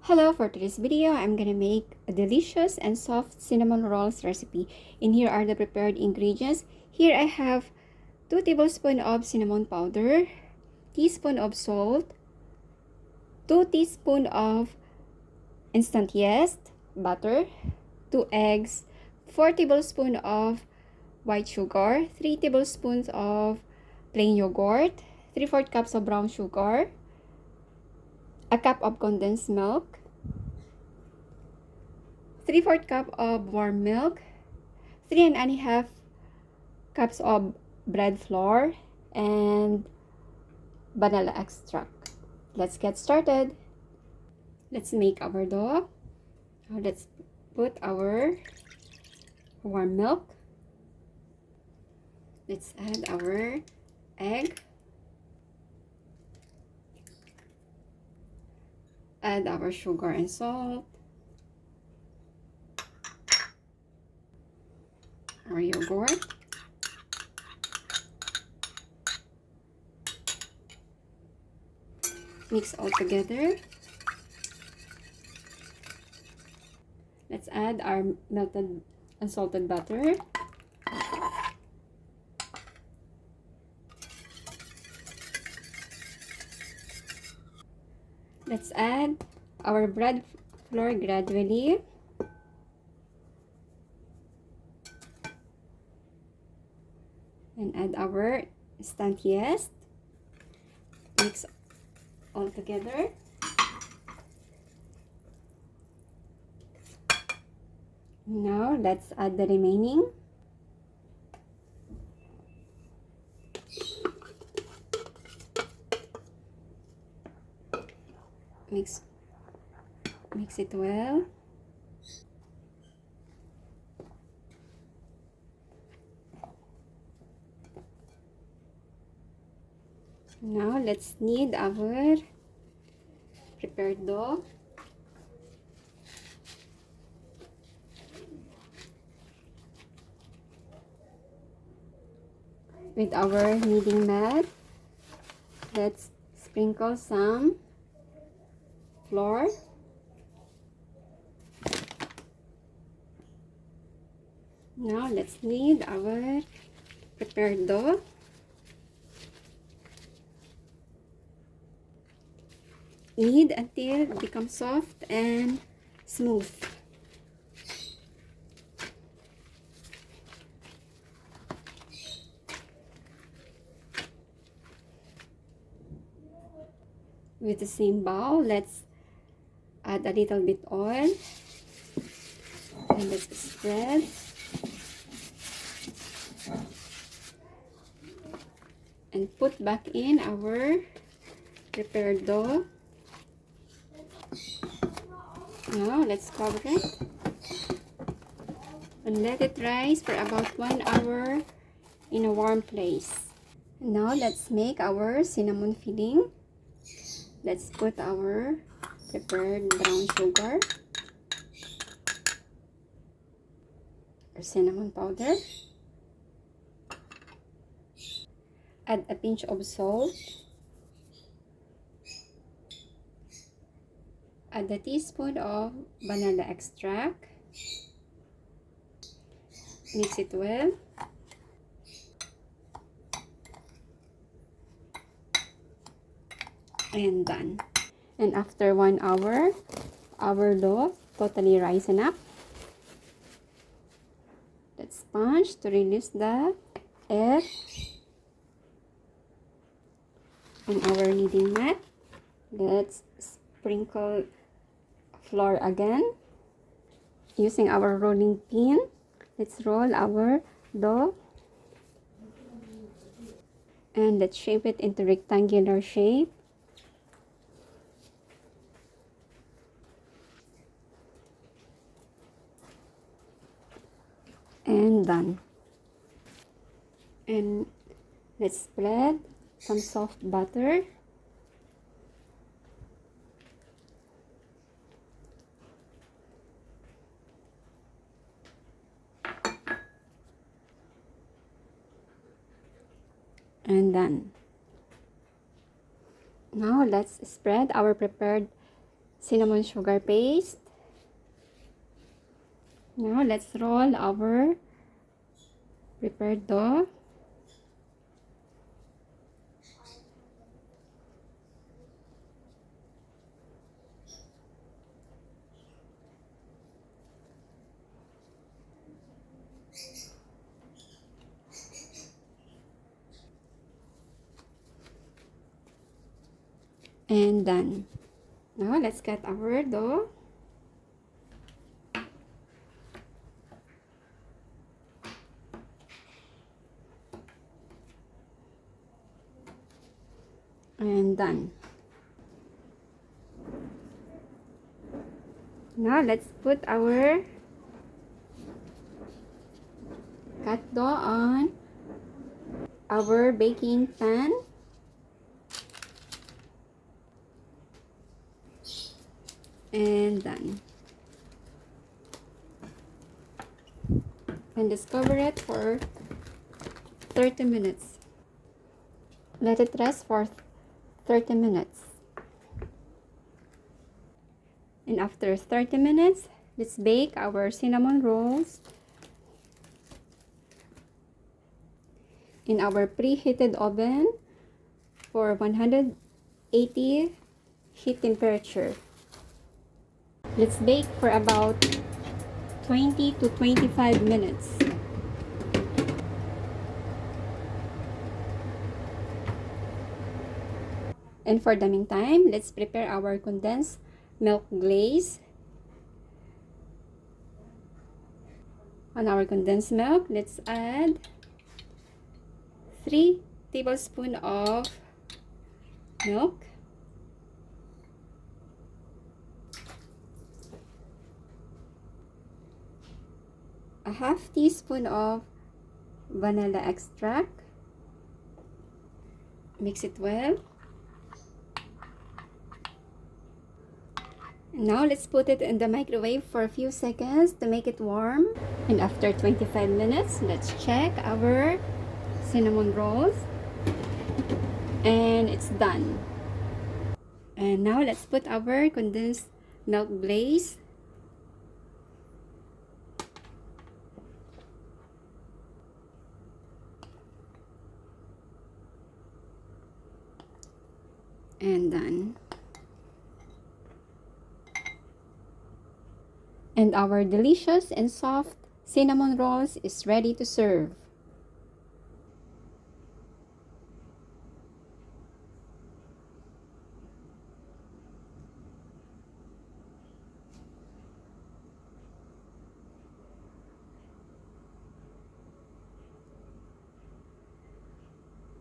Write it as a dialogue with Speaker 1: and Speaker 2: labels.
Speaker 1: Hello, for today's video, I'm gonna make a delicious and soft cinnamon rolls recipe. And here are the prepared ingredients. Here I have 2 tablespoons of cinnamon powder, teaspoon of salt, 2 teaspoons of instant yeast, butter, 2 eggs, 4 tablespoons of white sugar, 3 tablespoons of plain yogurt, 3/4 cups of brown sugar, a cup of condensed milk, 3/4 cup of warm milk, 3 1/2 cups of bread flour, and vanilla extract. Let's get started. Let's make our dough. Now let's put our warm milk. Let's add our egg. Add our sugar and salt. Our yogurt. Mix all together. Let's add our melted unsalted butter. Let's add our bread flour gradually. And add our instant yeast. Mix all together. Now let's add the remaining. Mix it well. Now let's knead our prepared dough. With our kneading mat, let's sprinkle some flour. Now let's knead our prepared dough. Knead until it becomes soft and smooth. With the same bowl, let's add a little bit oil and let's spread. And put back in our prepared dough. Now let's cover it and let it rise for about 1 hour in a warm place. Now let's make our cinnamon filling. Let's put our prepared brown sugar, or cinnamon powder. Add a pinch of salt. Add a teaspoon of vanilla extract. Mix it well. And done. And after 1 hour, our dough totally risen up. Let's sponge to release the air on our kneading mat. Let's sprinkle flour again using our rolling pin. Let's roll our dough and let's shape it into rectangular shape. And done. And let's spread some soft butter. And done. Now let's spread our prepared cinnamon sugar paste. Now let's roll our prepared dough. And done. Now let's cut our dough. And done. Now let's put our cut dough on our baking pan. And done. And just cover it for 30 minutes. Let it rest for 30 minutes. And after 30 minutes, let's bake our cinnamon rolls in our preheated oven for 180 heat temperature. Let's bake for about 20 to 25 minutes. And for the meantime, let's prepare our condensed milk glaze. On our condensed milk, let's add 3 tablespoons of milk, a half teaspoon of vanilla extract. Mix it well. Now let's put it in the microwave for a few seconds to make it warm. And after 25 minutes, let's check our cinnamon rolls. And it's done. And now let's put our condensed milk glaze. And done. And our delicious and soft cinnamon rolls is ready to serve.